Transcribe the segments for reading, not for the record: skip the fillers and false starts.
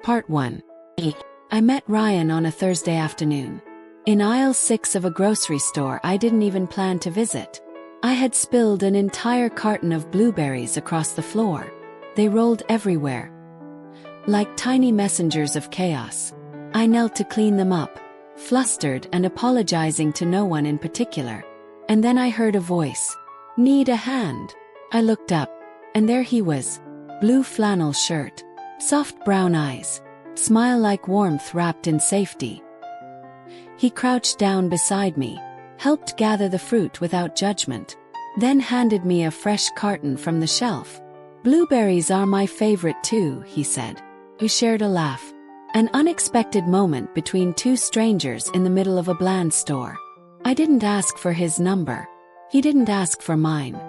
Part 1. I met Ryan on a Thursday afternoon. In aisle 6 of a grocery store I didn't even plan to visit. I had spilled an entire carton of blueberries across the floor. They rolled everywhere, like tiny messengers of chaos. I knelt to clean them up, flustered and apologizing to no one in particular. And then I heard a voice. "Need a hand?" I looked up, and there he was. Blue flannel shirt, soft brown eyes, smile like warmth wrapped in safety. He crouched down beside me, helped gather the fruit without judgment, then handed me a fresh carton from the shelf. "Blueberries are my favorite too," he said. We shared a laugh. An unexpected moment between two strangers in the middle of a bland store. I didn't ask for his number. He didn't ask for mine.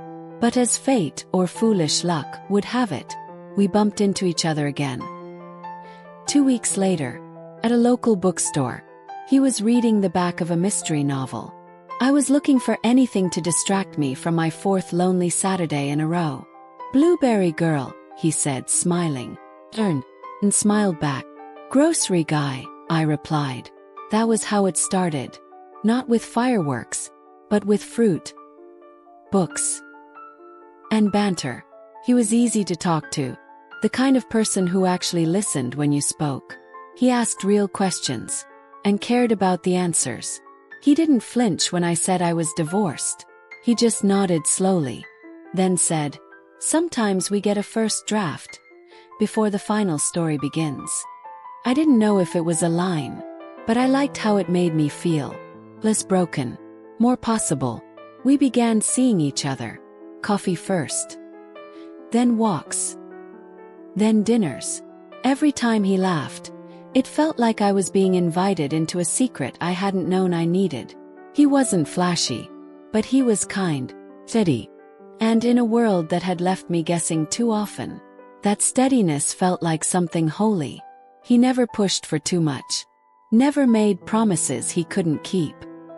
But as fate or foolish luck would have it, we bumped into each other again. 2 weeks later, at a local bookstore, he was reading the back of a mystery novel. I was looking for anything to distract me from my fourth lonely Saturday in a row. "Blueberry girl," he said, smiling. Turned and smiled back. "Grocery guy," I replied. That was how it started. Not with fireworks, but with fruit, books, and banter. He was easy to talk to, the kind of person who actually listened when you spoke. He asked real questions, and cared about the answers. He didn't flinch when I said I was divorced. He just nodded slowly, then said, "Sometimes we get a first draft before the final story begins." I didn't know if it was a line, but I liked how it made me feel. Less broken, more possible. We began seeing each other. Coffee first, then walks, then dinners. Every time he laughed, it felt like I was being invited into a secret I hadn't known I needed. He wasn't flashy, but he was kind, steady, and in a world that had left me guessing too often, that steadiness felt like something holy. He never pushed for too much, never made promises he couldn't keep.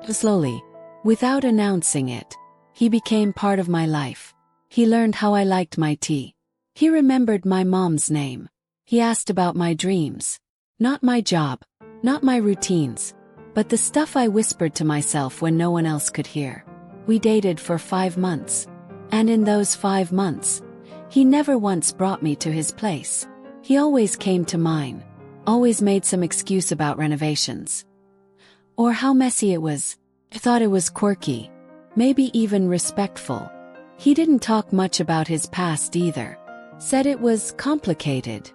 Slowly, without announcing it, he became part of my life. He learned how I liked my tea. He remembered my mom's name. He asked about my dreams. Not my job, not my routines, but the stuff I whispered to myself when no one else could hear. We dated for 5 months. And in those 5 months, he never once brought me to his place. He always came to mine. Always made some excuse about renovations. Or how messy it was. I thought it was quirky. Maybe even respectful. He didn't talk much about his past either. Said it was complicated.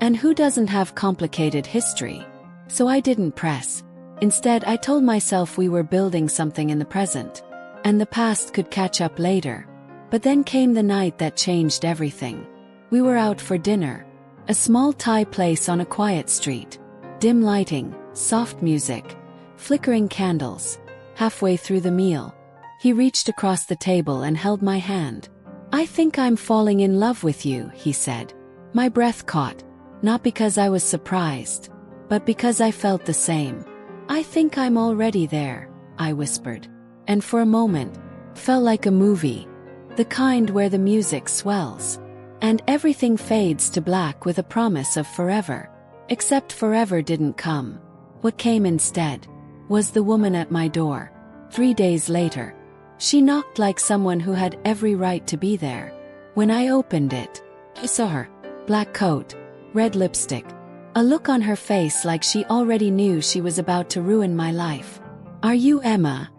And who doesn't have complicated history? So I didn't press. Instead, I told myself we were building something in the present, and the past could catch up later. But then came the night that changed everything. We were out for dinner. A small Thai place on a quiet street. Dim lighting, soft music, flickering candles. Halfway through the meal, he reached across the table and held my hand. "I think I'm falling in love with you," he said. My breath caught, not because I was surprised, but because I felt the same. "I think I'm already there," I whispered. And for a moment, felt like a movie. The kind where the music swells, and everything fades to black with a promise of forever. Except forever didn't come. What came instead was the woman at my door. 3 days later, she knocked like someone who had every right to be there. When I opened it, I saw her. Black coat, red lipstick, a look on her face like she already knew she was about to ruin my life. "Are you Emma?"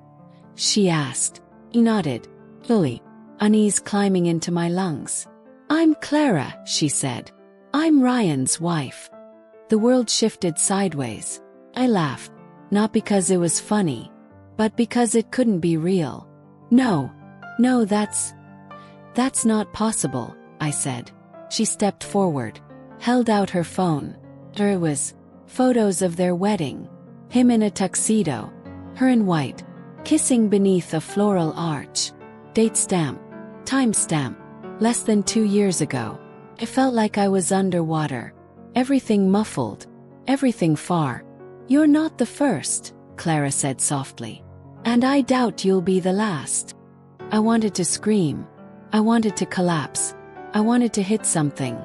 she asked. I nodded, fully, unease climbing into my lungs. "I'm Clara," she said. "I'm Ryan's wife." The world shifted sideways. I laughed, not because it was funny, but because it couldn't be real. No, that's not possible," I said. She stepped forward, held out her phone. There was photos of their wedding. Him in a tuxedo, her in white, kissing beneath a floral arch. Date stamp, time stamp, less than 2 years ago. I felt like I was underwater. Everything muffled, everything far. "You're not the first," Clara said softly. "And I doubt you'll be the last." I wanted to scream. I wanted to collapse. I wanted to hit something.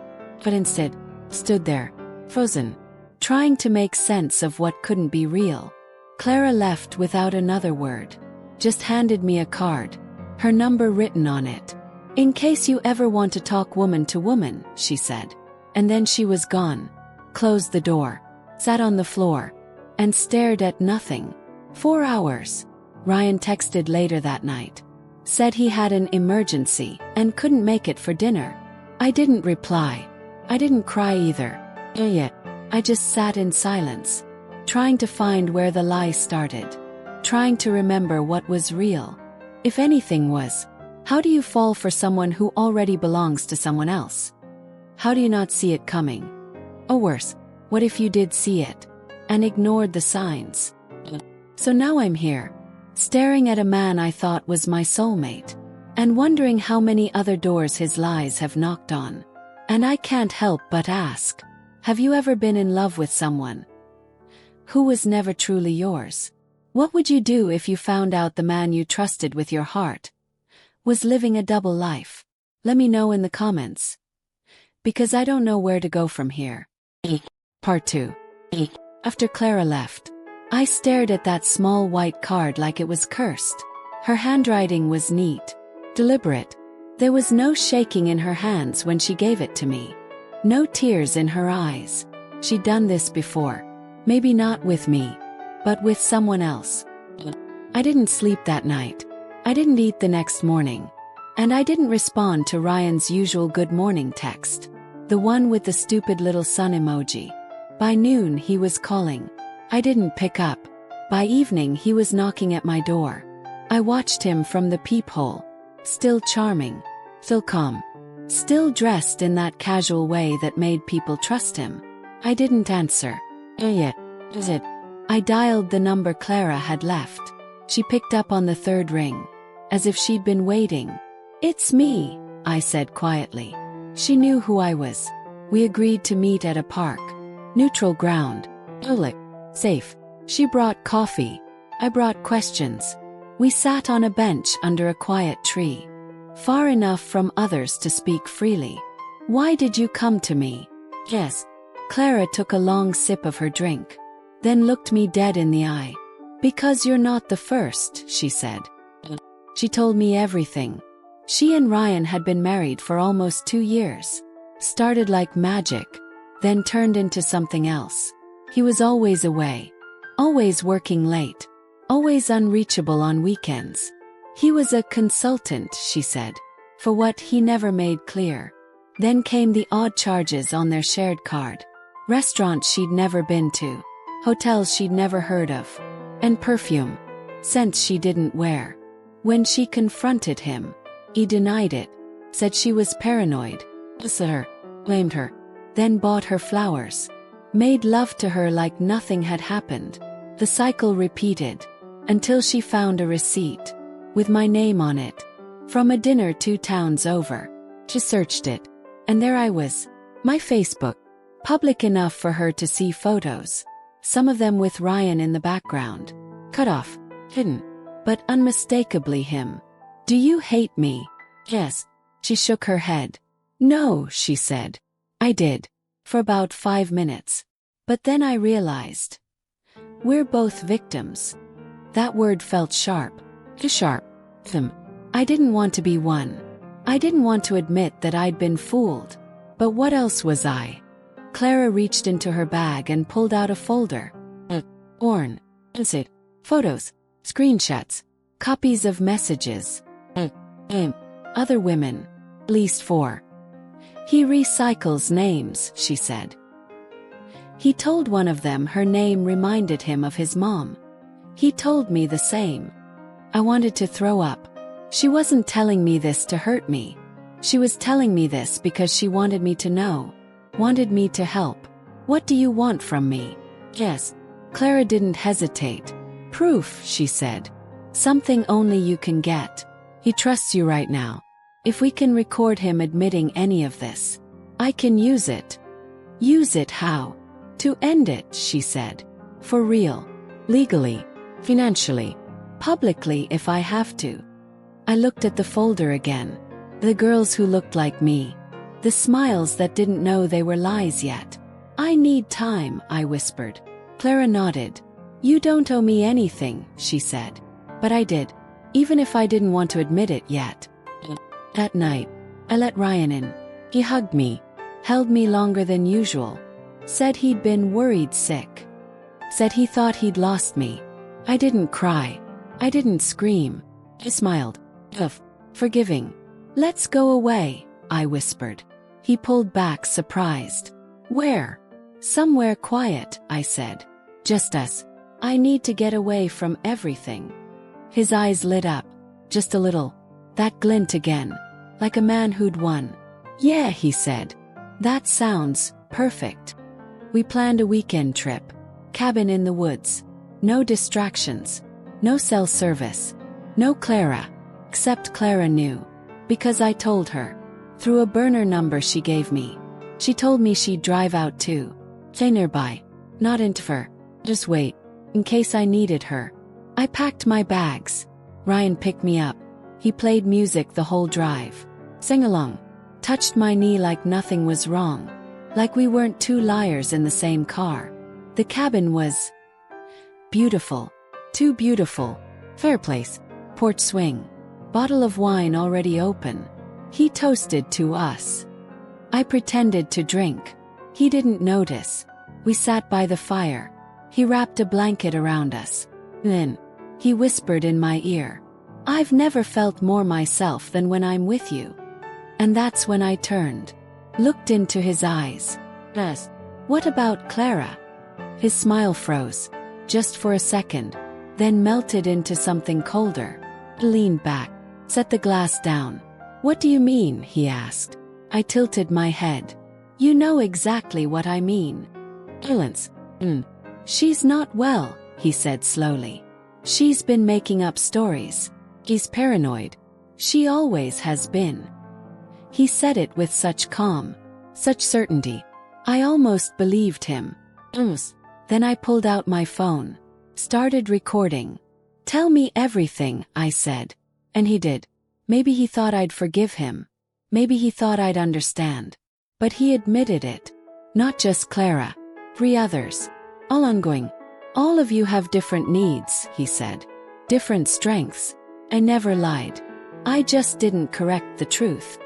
But instead, stood there, frozen, trying to make sense of what couldn't be real. Clara left without another word. Just handed me a card, her number written on it. "In case you ever want to talk woman to woman," she said. And then she was gone. Closed the door, sat on the floor, and stared at nothing. 4 hours. Ryan texted later that night. Said he had an emergency and couldn't make it for dinner. I didn't reply. I didn't cry either. Yet, I just sat in silence, trying to find where the lie started, trying to remember what was real. If anything was, how do you fall for someone who already belongs to someone else? How do you not see it coming? Or worse, what if you did see it and ignored the signs? So now I'm here, staring at a man I thought was my soulmate, and wondering how many other doors his lies have knocked on. And I can't help but ask, have you ever been in love with someone who was never truly yours? What would you do if you found out the man you trusted with your heart was living a double life? Let me know in the comments, because I don't know where to go from here. Part 2. After Clara left, I stared at that small white card like it was cursed. Her handwriting was neat, deliberate. There was no shaking in her hands when she gave it to me. No tears in her eyes. She'd done this before. Maybe not with me, but with someone else. I didn't sleep that night. I didn't eat the next morning. And I didn't respond to Ryan's usual good morning text, the one with the stupid little sun emoji. By noon he was calling. I didn't pick up. By evening he was knocking at my door. I watched him from the peephole. Still charming. Still calm. Still dressed in that casual way that made people trust him. I didn't answer. Yet, is it? I dialed the number Clara had left. She picked up on the third ring, as if she'd been waiting. "It's me," I said quietly. She knew who I was. We agreed to meet at a park. Neutral ground. Public. Safe. She brought coffee. I brought questions. We sat on a bench under a quiet tree, far enough from others to speak freely. "Why did you come to me?" "Yes." Clara took a long sip of her drink, then looked me dead in the eye. "Because you're not the first," she said. She told me everything. She and Ryan had been married for almost 2 years. Started like magic, then turned into something else. He was always away. Always working late. Always unreachable on weekends. He was a consultant, she said, for what he never made clear. Then came the odd charges on their shared card. Restaurants she'd never been to. Hotels she'd never heard of. And perfume. Scents she didn't wear. When she confronted him, he denied it. Said she was paranoid. Kissed her. Blamed her. Then bought her flowers. Made love to her like nothing had happened. The cycle repeated. Until she found a receipt. With my name on it. From a dinner 2 towns over. She searched it. And there I was. My Facebook. Public enough for her to see photos. Some of them with Ryan in the background. Cut off. Hidden. But unmistakably him. "Do you hate me?" "Yes." She shook her head. "No," she said. I did. For about 5 minutes. But then I realized. We're both victims. That word felt sharp. Too sharp. Them. I didn't want to be one. I didn't want to admit that I'd been fooled. But what else was I? Clara reached into her bag and pulled out a folder. Porn. It. Photos. Screenshots. Copies of messages. Other women. At least 4. He recycles names, she said. He told one of them her name reminded him of his mom. He told me the same. I wanted to throw up. She wasn't telling me this to hurt me. She was telling me this because she wanted me to know. Wanted me to help. "What do you want from me?" "Yes." Clara didn't hesitate. "Proof," she said. "Something only you can get. He trusts you right now. If we can record him admitting any of this, I can use it." "Use it how?" "To end it," she said. "For real. Legally. Financially. Publicly if I have to." I looked at the folder again. The girls who looked like me. The smiles that didn't know they were lies yet. I need time, I whispered. Clara nodded. You don't owe me anything, she said. But I did, even if I didn't want to admit it yet. That night, I let Ryan in. He hugged me, held me longer than usual, said he'd been worried sick, said he thought he'd lost me. I didn't cry. I didn't scream. He smiled. Forgiving. Let's go away, I whispered. He pulled back, surprised. Where? Somewhere quiet, I said. Just us. I need to get away from everything. His eyes lit up. Just a little. That glint again. Like a man who'd won. Yeah, he said. That sounds perfect. We planned a weekend trip. Cabin in the woods. No distractions. No cell service. No Clara. Except Clara knew. Because I told her. Through a burner number she gave me. She told me she'd drive out too. Stay nearby. Not into her. Just wait. In case I needed her. I packed my bags. Ryan picked me up. He played music the whole drive. Sang along. Touched my knee like nothing was wrong. Like we weren't two liars in the same car. The cabin was beautiful. Too beautiful. Fireplace. Porch swing. Bottle of wine already open. He toasted to us. I pretended to drink. He didn't notice. We sat by the fire. He wrapped a blanket around us. Then, he whispered in my ear. I've never felt more myself than when I'm with you. And that's when I turned. Looked into his eyes. Asked, what about Clara? His smile froze. Just for a second. Then melted into something colder. He leaned back. Set the glass down. What do you mean? He asked. I tilted my head. You know exactly what I mean. Silence. She's not well, he said slowly. She's been making up stories. He's paranoid. She always has been. He said it with such calm, such certainty. I almost believed him. Then I pulled out my phone. Started recording. Tell me everything, I said. And he did. Maybe he thought I'd forgive him. Maybe he thought I'd understand. But he admitted it. Not just Clara. 3 others. All ongoing. All of you have different needs, he said. Different strengths. I never lied. I just didn't correct the truth.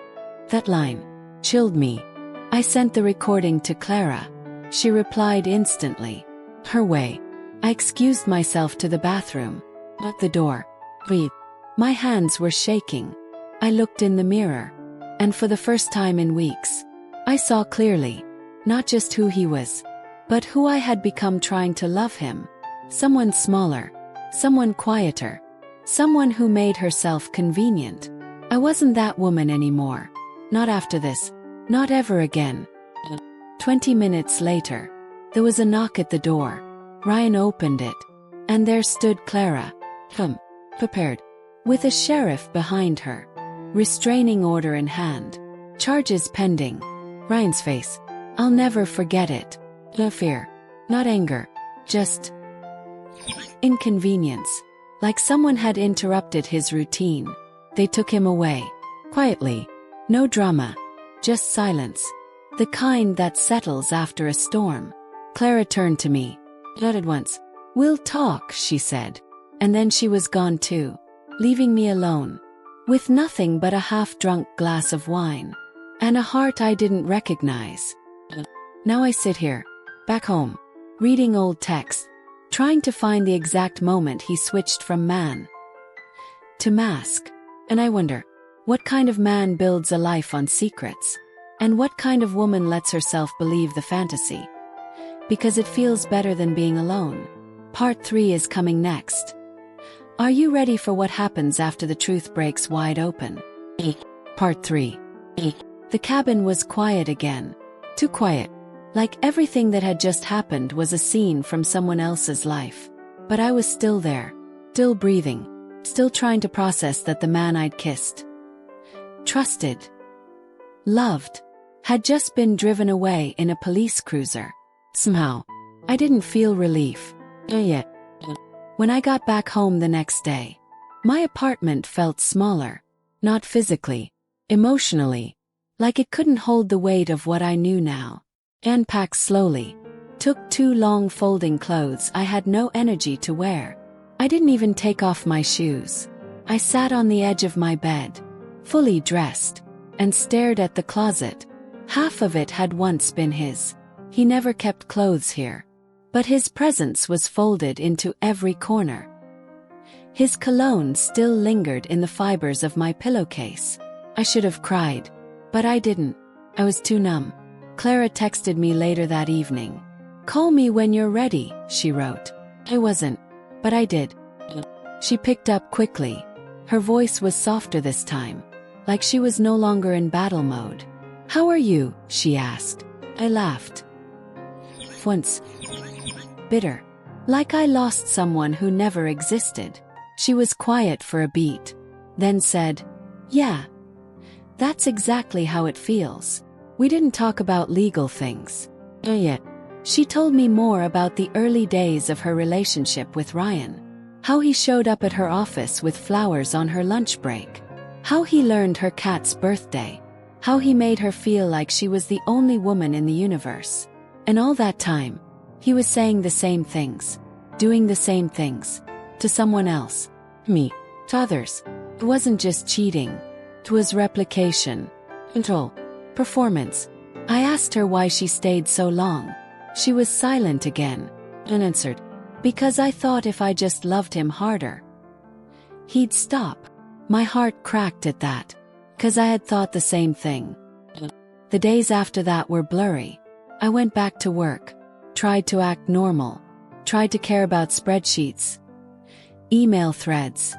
That line chilled me. I sent the recording to Clara. She replied instantly. Her way. I excused myself to the bathroom. At the door. Breathe. My hands were shaking. I looked in the mirror. And for the first time in weeks, I saw clearly. Not just who he was, but who I had become trying to love him. Someone smaller. Someone quieter. Someone who made herself convenient. I wasn't that woman anymore. Not after this. Not ever again. 20 minutes later, there was a knock at the door. Ryan opened it. And there stood Clara. Prepared. With a sheriff behind her. Restraining order in hand. Charges pending. Ryan's face. I'll never forget it. No fear. Not anger. Just inconvenience. Like someone had interrupted his routine. They took him away. Quietly. No drama. Just silence. The kind that settles after a storm. Clara turned to me. Not at once. We'll talk, she said. And then she was gone too. Leaving me alone. With nothing but a half-drunk glass of wine. And a heart I didn't recognize. Now I sit here. Back home. Reading old texts. Trying to find the exact moment he switched from man to mask. And I wonder, what kind of man builds a life on secrets? And what kind of woman lets herself believe the fantasy? Because it feels better than being alone. Part 3 is coming next. Are you ready for what happens after the truth breaks wide open? Part 3. The cabin was quiet again. Too quiet. Like everything that had just happened was a scene from someone else's life. But I was still there. Still breathing. Still trying to process that the man I'd kissed, trusted, loved, had just been driven away in a police cruiser. Somehow, I didn't feel relief. Yet. When I got back home the next day, my apartment felt smaller. Not physically. Emotionally. like it couldn't hold the weight of what I knew now. Unpacked slowly. Took 2 long folding clothes I had no energy to wear. I didn't even take off my shoes. I sat on the edge of my bed, fully dressed, and stared at the closet. Half of it had once been his. He never kept clothes here. But his presence was folded into every corner. His cologne still lingered in the fibers of my pillowcase. I should have cried, but I didn't. I was too numb. Clara texted me later that evening. "Call me when you're ready," she wrote. I wasn't, but I did. She picked up quickly. Her voice was softer this time, like she was no longer in battle mode. "How are you?" she asked. I laughed. Once. Bitter. Like I lost someone who never existed. She was quiet for a beat, then said, "Yeah. That's exactly how it feels." We didn't talk about legal things. Yet. She told me more about the early days of her relationship with Ryan. How he showed up at her office with flowers on her lunch break. How he learned her cat's birthday. How he made her feel like she was the only woman in the universe. And all that time, he was saying the same things, doing the same things, to someone else, me, to others. It wasn't just cheating. It was replication, control, performance. I asked her why she stayed so long. She was silent again, and answered, "Because I thought if I just loved him harder, he'd stop." My heart cracked at that, because I had thought the same thing. The days after that were blurry. I went back to work, tried to act normal, tried to care about spreadsheets, email threads,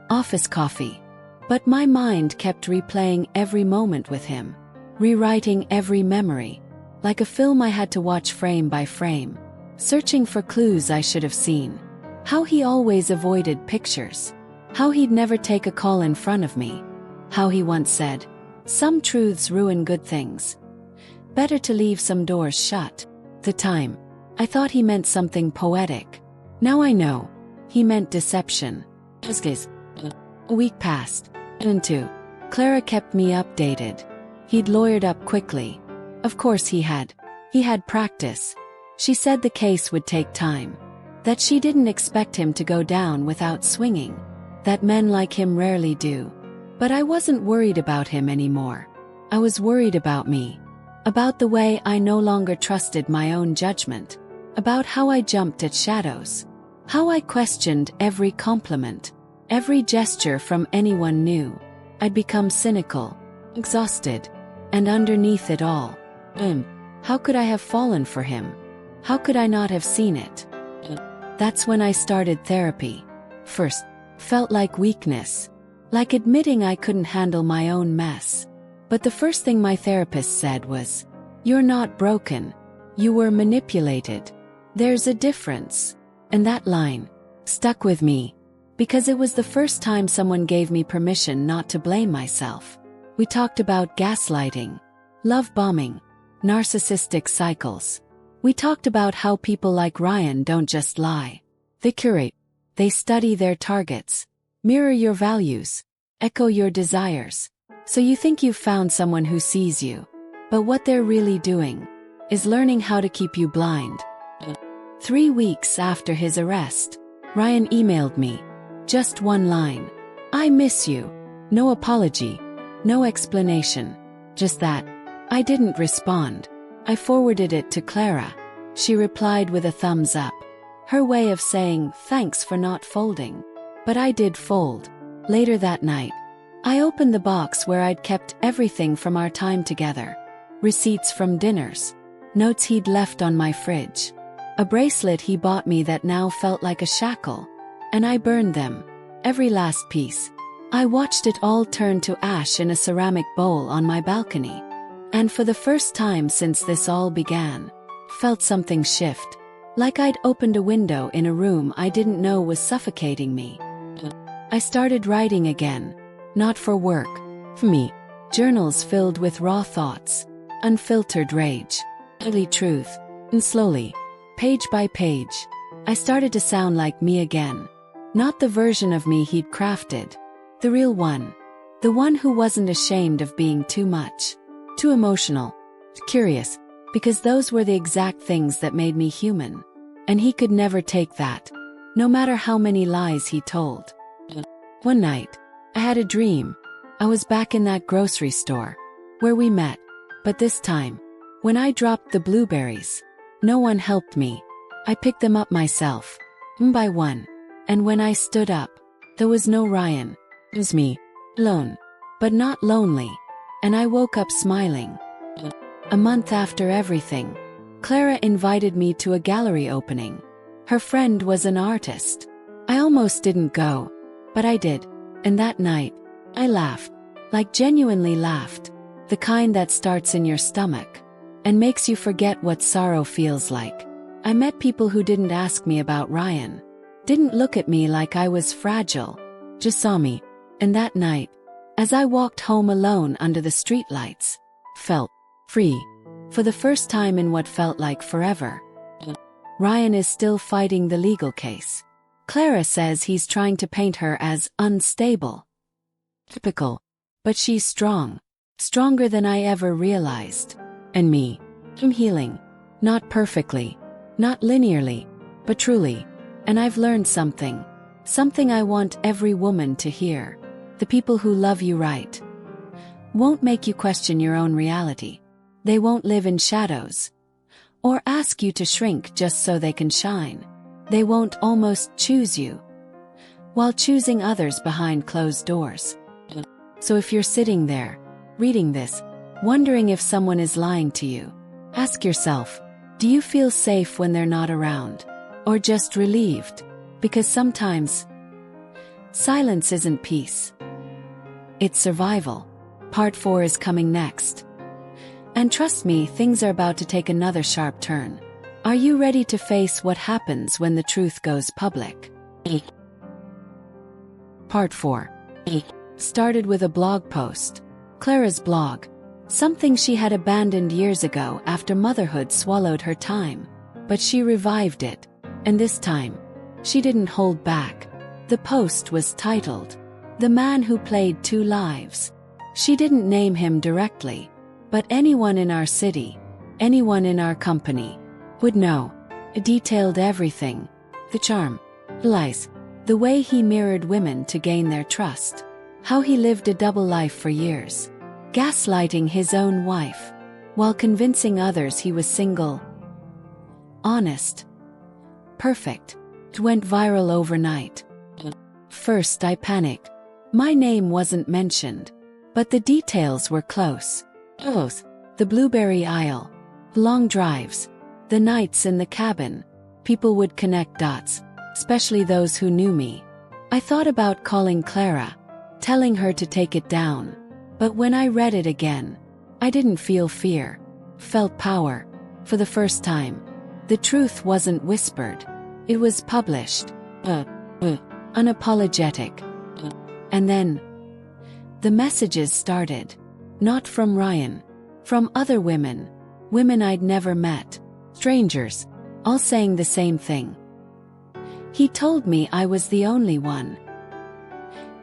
office coffee. But my mind kept replaying every moment with him, rewriting every memory, like a film I had to watch frame by frame, searching for clues I should have seen. How he always avoided pictures. How he'd never take a call in front of me. How he once said, "Some truths ruin good things. Better to leave some doors shut." The time, I thought he meant something poetic. Now I know, he meant deception. A week passed, and 2. Clara kept me updated. He'd lawyered up quickly. Of course he had. He had practice. She said the case would take time. That she didn't expect him to go down without swinging. That men like him rarely do. But I wasn't worried about him anymore. I was worried about me. About the way I no longer trusted my own judgment. About how I jumped at shadows. How I questioned every compliment. Every gesture from anyone new. I'd become cynical. Exhausted. And underneath it all, how could I have fallen for him? How could I not have seen it? That's when I started therapy. First, felt like weakness. Like admitting I couldn't handle my own mess. But the first thing my therapist said was, "You're not broken. You were manipulated. There's a difference." And that line stuck with me, because it was the first time someone gave me permission not to blame myself. We talked about gaslighting, love bombing, narcissistic cycles. We talked about how people like Ryan don't just lie. They curate. They study their targets, mirror your values, echo your desires. So you think you've found someone who sees you. But what they're really doing is learning how to keep you blind. 3 weeks after his arrest, Ryan emailed me. Just one line. "I miss you." No apology. No explanation. Just that. I didn't respond. I forwarded it to Clara. She replied with a thumbs up. Her way of saying thanks for not folding. But I did fold. Later that night, I opened the box where I'd kept everything from our time together. Receipts from dinners. Notes he'd left on my fridge. A bracelet he bought me that now felt like a shackle. And I burned them. Every last piece. I watched it all turn to ash in a ceramic bowl on my balcony. And for the first time since this all began, felt something shift. Like I'd opened a window in a room I didn't know was suffocating me. I started writing again. Not for work. For me. Journals filled with raw thoughts. Unfiltered rage. Ugly truth. And slowly, page by page, I started to sound like me again. Not the version of me he'd crafted. The real one. The one who wasn't ashamed of being too much, too emotional, curious, because those were the exact things that made me human. And he could never take that, no matter how many lies he told. One night, I had a dream. I was back in that grocery store, where we met, but this time, when I dropped the blueberries, no one helped me. I picked them up myself, one by one, and when I stood up, there was no Ryan. It was me, alone, but not lonely, and I woke up smiling. A month after everything, Clara invited me to a gallery opening. Her friend was an artist. I almost didn't go, but I did, and that night, I laughed, like genuinely laughed, the kind that starts in your stomach and makes you forget what sorrow feels like. I met people who didn't ask me about Ryan, didn't look at me like I was fragile, just saw me, and that night, as I walked home alone under the streetlights, felt free, for the first time in what felt like forever. Ryan is still fighting the legal case. Clara says he's trying to paint her as unstable. Typical. But she's strong. Stronger than I ever realized. And me. I'm healing. Not perfectly. Not linearly. But truly. And I've learned something. Something I want every woman to hear. The people who love you right won't make you question your own reality. They won't live in shadows or ask you to shrink just so they can shine. They won't almost choose you while choosing others behind closed doors. So if you're sitting there, reading this, wondering if someone is lying to you, ask yourself, do you feel safe when they're not around? Or just relieved? Because sometimes silence isn't peace. It's survival. Part 4 is coming next. And trust me, things are about to take another sharp turn. Are you ready to face what happens when the truth goes public? Part 4. Started with a blog post. Clara's blog. Something she had abandoned years ago after motherhood swallowed her time. But she revived it. And this time, she didn't hold back. The post was titled, "The Man Who Played Two Lives." She didn't name him directly, but anyone in our city, anyone in our company, would know. It detailed everything. The charm, the lies, the way he mirrored women to gain their trust. How he lived a double life for years, gaslighting his own wife, while convincing others he was single. Honest. Perfect. It went viral overnight. First I panicked. My name wasn't mentioned, but the details were close. The blueberry aisle, long drives, the nights in the cabin. People would connect dots, especially those who knew me. I thought about calling Clara, telling her to take it down. But when I read it again, I didn't feel fear, felt power. For the first time, the truth wasn't whispered. It was published. Unapologetic. And then, the messages started. Not from Ryan. From other women. Women I'd never met. Strangers. All saying the same thing. He told me I was the only one.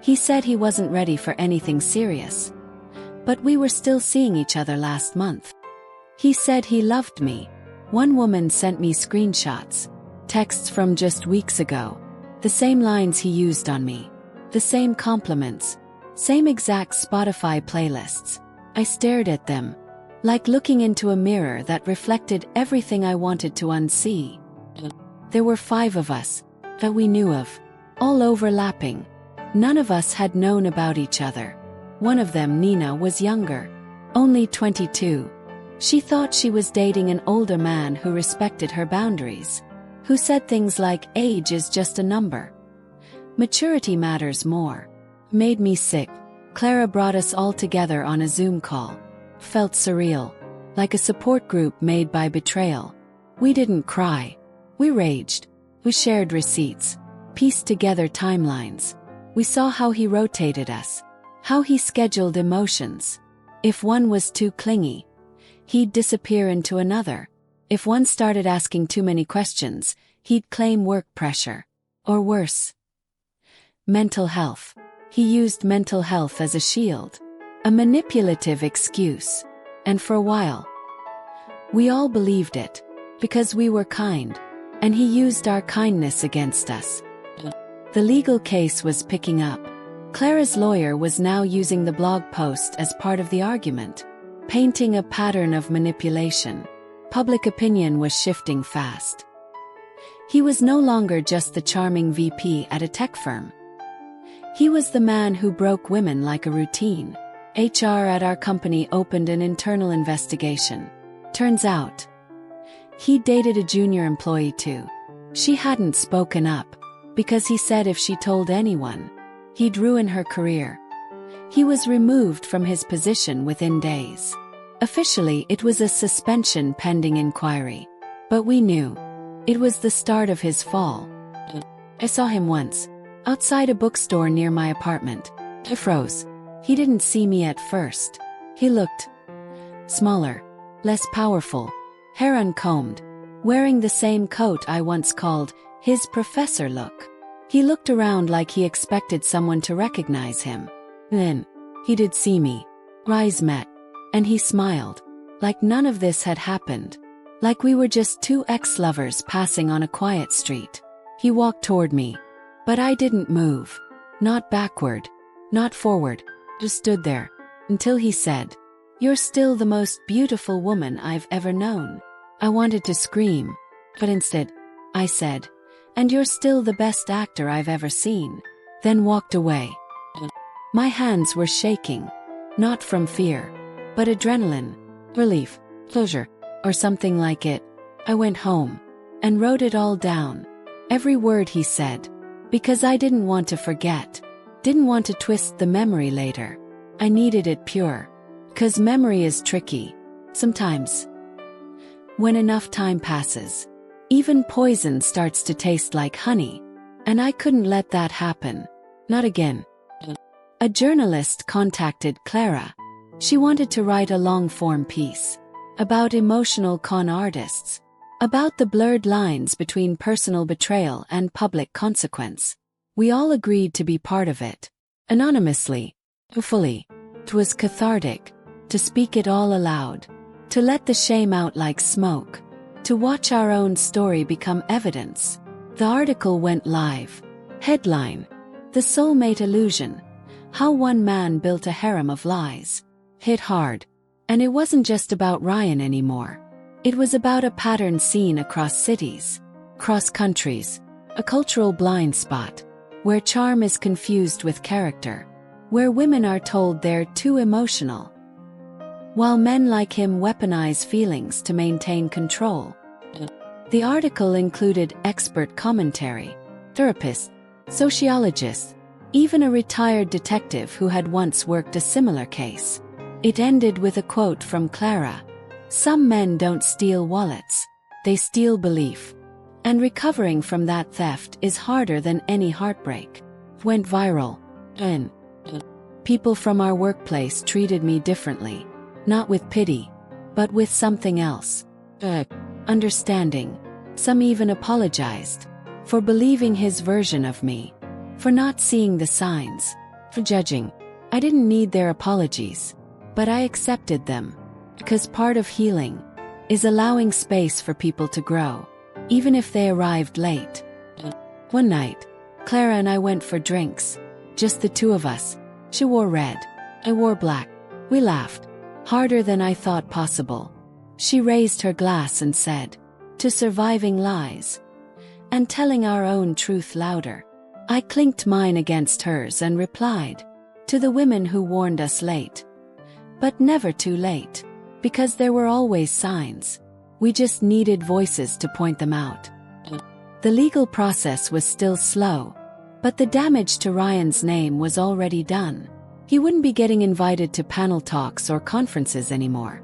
He said he wasn't ready for anything serious. But we were still seeing each other last month. He said he loved me. One woman sent me screenshots. Texts from just weeks ago. The same lines he used on me. The same compliments. Same exact Spotify playlists. I stared at them, like looking into a mirror that reflected everything I wanted to unsee. There were 5 of us, that we knew of, all overlapping. None of us had known about each other. One of them, Nina, was younger, only 22. She thought she was dating an older man who respected her boundaries, who said things like age is just a number. Maturity matters more. Made me sick. Clara brought us all together on a Zoom call. Felt surreal, like a support group made by Betrayal. We didn't cry. We raged. We shared receipts, pieced together timelines. We saw how he rotated us, how he scheduled emotions. If one was too clingy, he'd disappear into another. If one started asking too many questions, he'd claim work pressure. Or worse, mental health. He used mental health as a shield, a manipulative excuse. And for a while, we all believed it, because we were kind, and he used our kindness against us. The legal case was picking up. Clara's lawyer was now using the blog post as part of the argument, painting a pattern of manipulation. Public opinion was shifting fast. He was no longer just the charming VP at a tech firm. He was the man who broke women like a routine. HR at our company opened an internal investigation. Turns out, he dated a junior employee too. She hadn't spoken up, because he said if she told anyone, he'd ruin her career. He was removed from his position within days. Officially, it was a suspension pending inquiry. But we knew. It was the start of his fall. I saw him once, outside a bookstore near my apartment. I froze. He didn't see me at first. He looked smaller, less powerful, hair uncombed, wearing the same coat I once called his professor look. He looked around like he expected someone to recognize him. Then, he did see me. Eyes met, and he smiled, like none of this had happened. Like we were just two ex-lovers passing on a quiet street. He walked toward me, but I didn't move. Not backward, not forward, just stood there, until he said, "You're still the most beautiful woman I've ever known." I wanted to scream, but instead, I said, "And you're still the best actor I've ever seen." Then walked away. My hands were shaking, not from fear, but adrenaline, relief, closure, or something like it. I went home and wrote it all down, every word he said, because I didn't want to forget, didn't want to twist the memory later. I needed it pure, 'cause memory is tricky. Sometimes, when enough time passes, even poison starts to taste like honey, and I couldn't let that happen. Not again. A journalist contacted Clara. She wanted to write a long-form piece about emotional con artists, about the blurred lines between personal betrayal and public consequence. We all agreed to be part of it, anonymously, fully. It was cathartic, to speak it all aloud, to let the shame out like smoke, to watch our own story become evidence. The article went live. Headline: The Soulmate Illusion. How One Man Built a Harem of Lies. Hit hard. And it wasn't just about Ryan anymore. It was about a pattern seen across cities, across countries, a cultural blind spot, where charm is confused with character, where women are told they're too emotional, while men like him weaponize feelings to maintain control. The article included expert commentary, therapists, sociologists, even a retired detective who had once worked a similar case. It ended with a quote from Clara. "Some men don't steal wallets, they steal belief. And recovering from that theft is harder than any heartbreak." Went viral. And people from our workplace treated me differently, not with pity, but with something else. Understanding. Some even apologized for believing his version of me, for not seeing the signs, for judging. I didn't need their apologies, but I accepted them, because part of healing is allowing space for people to grow, even if they arrived late. One night, Clara and I went for drinks, just the two of us. She wore red, I wore black. We laughed, harder than I thought possible. She raised her glass and said, "To surviving lies, and telling our own truth louder." I clinked mine against hers and replied, "To the women who warned us late. But never too late, because there were always signs. We just needed voices to point them out." The legal process was still slow, but the damage to Ryan's name was already done. He wouldn't be getting invited to panel talks or conferences anymore.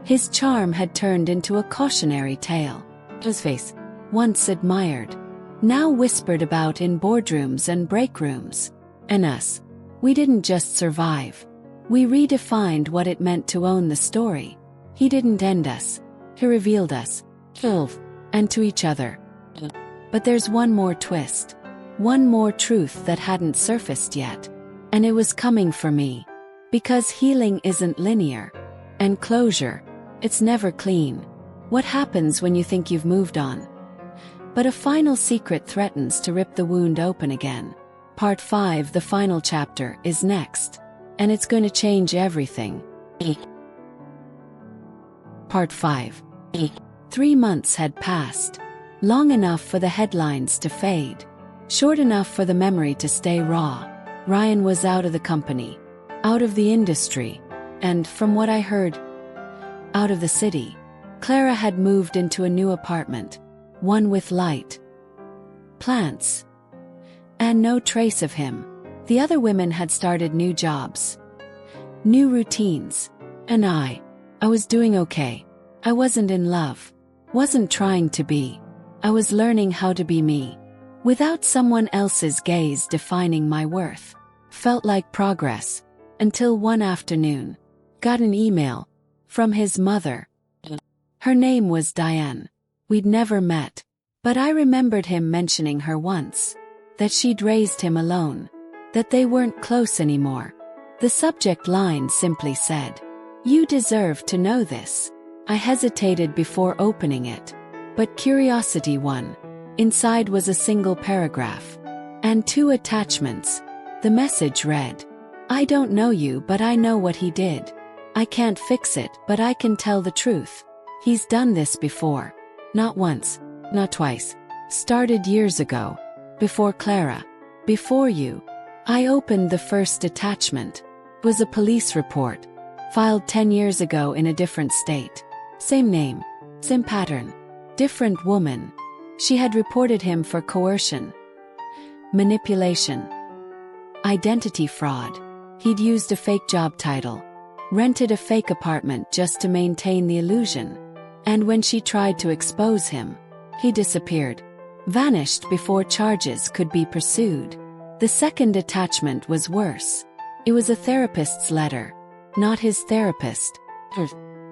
His charm had turned into a cautionary tale. His face, once admired, now whispered about in boardrooms and break rooms. And us, we didn't just survive. We redefined what it meant to own the story. He didn't end us. He revealed us, and to each other. But there's one more twist. One more truth that hadn't surfaced yet. And it was coming for me. Because healing isn't linear. And closure, it's never clean. What happens when you think you've moved on? But a final secret threatens to rip the wound open again. Part 5, the final chapter, is next. And it's going to change everything. Part 5. 3 months had passed. Long enough for the headlines to fade. Short enough for the memory to stay raw. Ryan was out of the company. Out of the industry. And, from what I heard, out of the city. Clara had moved into a new apartment. One with light. Plants. And no trace of him. The other women had started new jobs. New routines. And I was doing okay. I wasn't in love. Wasn't trying to be. I was learning how to be me. Without someone else's gaze defining my worth. Felt like progress. Until one afternoon. Got an email. From his mother. Her name was Diane. We'd never met. But I remembered him mentioning her once. That she'd raised him alone. That they weren't close anymore. The subject line simply said, "You deserve to know this." I hesitated before opening it. But curiosity won. Inside was a single paragraph. And 2 attachments. The message read, "I don't know you, but I know what he did. I can't fix it, but I can tell the truth. He's done this before. Not once, not twice. Started years ago. Before Clara. Before you." I opened the first attachment. It was a police report. Filed 10 years ago in a different state. Same name. Same pattern. Different woman. She had reported him for coercion. Manipulation. Identity fraud. He'd used a fake job title. Rented a fake apartment just to maintain the illusion. And when she tried to expose him, he disappeared. Vanished before charges could be pursued. The second attachment was worse. It was a therapist's letter. Not his therapist.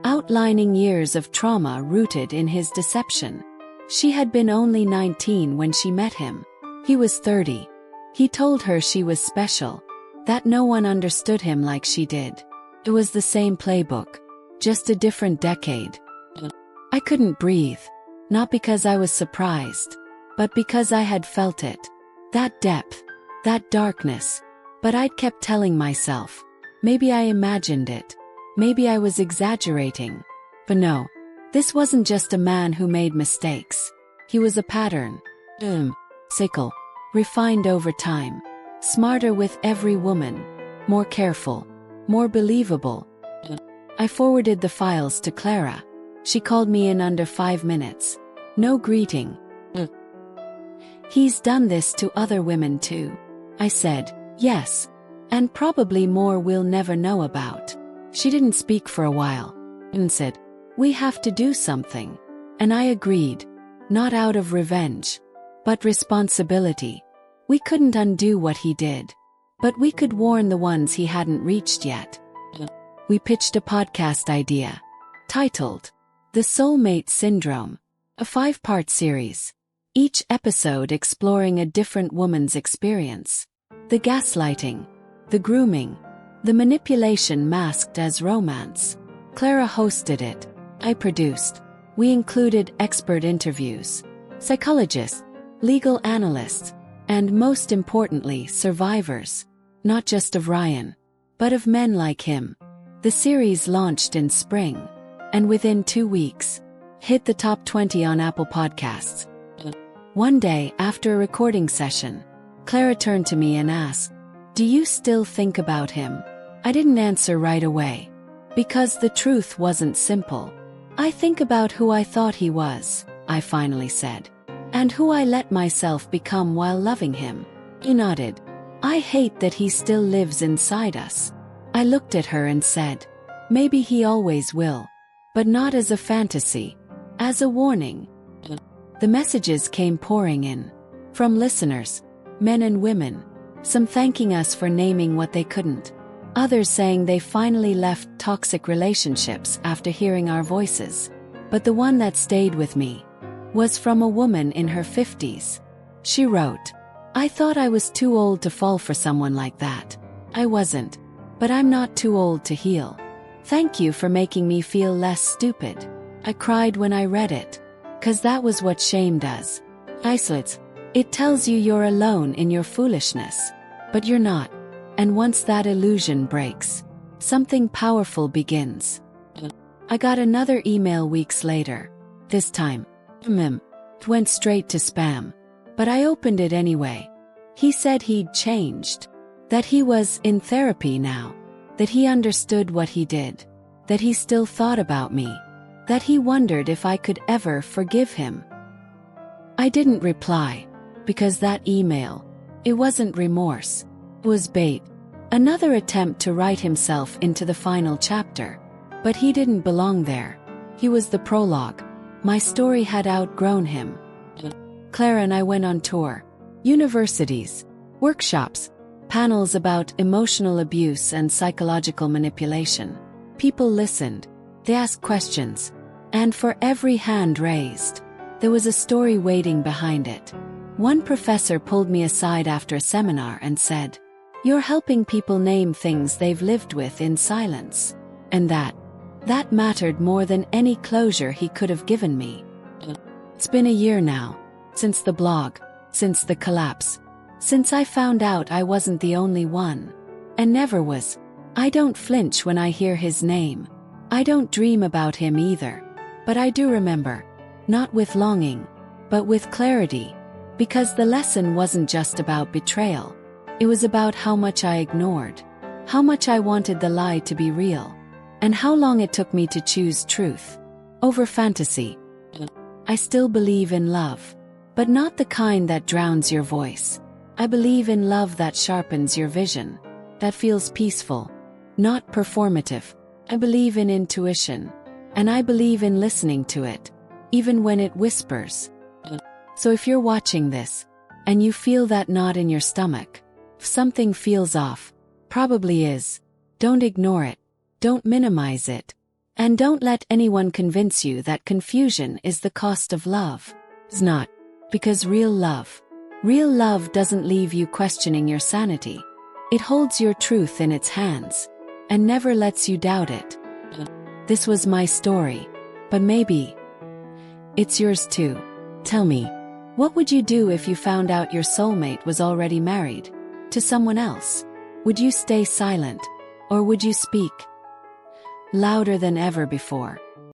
Outlining years of trauma rooted in his deception. She had been only 19 when she met him. He was 30. He told her she was special. That no one understood him like she did. It was the same playbook. Just a different decade. I couldn't breathe. Not because I was surprised. But because I had felt it. That depth. That darkness. But I'd kept telling myself. Maybe I imagined it. Maybe I was exaggerating. But no. This wasn't just a man who made mistakes. He was a pattern. Sickle. Refined over time. Smarter with every woman. More careful. More believable. I forwarded the files to Clara. She called me in under 5 minutes. No greeting. He's done this to other women too. I said, yes. And probably more we'll never know about. She didn't speak for a while. And said, we have to do something. And I agreed. Not out of revenge. But responsibility. We couldn't undo what he did. But we could warn the ones he hadn't reached yet. We pitched a podcast idea. Titled, The Soulmate Syndrome. A 5-part series. Each episode exploring a different woman's experience. The gaslighting. The grooming. The manipulation masked as romance. Clara hosted it. I produced. We included expert interviews. Psychologists. Legal analysts. And most importantly, survivors. Not just of Ryan. But of men like him. The series launched in spring. And within 2 weeks, hit the top 20 on Apple Podcasts. One day, after a recording session, Clara turned to me and asked, do you still think about him? I didn't answer right away. Because the truth wasn't simple. I think about who I thought he was, I finally said. And who I let myself become while loving him. He nodded. I hate that he still lives inside us. I looked at her and said, maybe he always will. But not as a fantasy. As a warning. The messages came pouring in. From listeners. Men and women. Some thanking us for naming what they couldn't. Others saying they finally left toxic relationships after hearing our voices. But the one that stayed with me was from a woman in her 50s. She wrote, I thought I was too old to fall for someone like that. I wasn't. But I'm not too old to heal. Thank you for making me feel less stupid. I cried when I read it. 'Cause that was what shame does. Isolates. It tells you you're alone in your foolishness. But you're not. And once that illusion breaks, something powerful begins. I got another email weeks later. This time, it went straight to spam. But I opened it anyway. He said he'd changed. That he was in therapy now. That he understood what he did. That he still thought about me. That he wondered if I could ever forgive him. I didn't reply. Because that email, it wasn't remorse. It was bait. Another attempt to write himself into the final chapter. But he didn't belong there. He was the prologue. My story had outgrown him. Clara and I went on tour. Universities. Workshops. Panels about emotional abuse and psychological manipulation. People listened. They asked questions. And for every hand raised, there was a story waiting behind it. One professor pulled me aside after a seminar and said, "You're helping people name things they've lived with in silence." And that mattered more than any closure he could have given me. It's been a year now. Since the blog. Since the collapse. Since I found out I wasn't the only one. And never was. I don't flinch when I hear his name. I don't dream about him either. But I do remember. Not with longing. But with clarity. Because the lesson wasn't just about betrayal. It was about how much I ignored. How much I wanted the lie to be real. And how long it took me to choose truth over fantasy. I still believe in love. But not the kind that drowns your voice. I believe in love that sharpens your vision. That feels peaceful. Not performative. I believe in intuition. And I believe in listening to it. Even when it whispers. So if you're watching this, and you feel that knot in your stomach, if something feels off, probably is, don't ignore it. Don't minimize it. And don't let anyone convince you that confusion is the cost of love. It's not. Because real love doesn't leave you questioning your sanity. It holds your truth in its hands. And never lets you doubt it. This was my story. But maybe it's yours too. Tell me, what would you do if you found out your soulmate was already married to someone else? Would you stay silent? Or would you speak louder than ever before?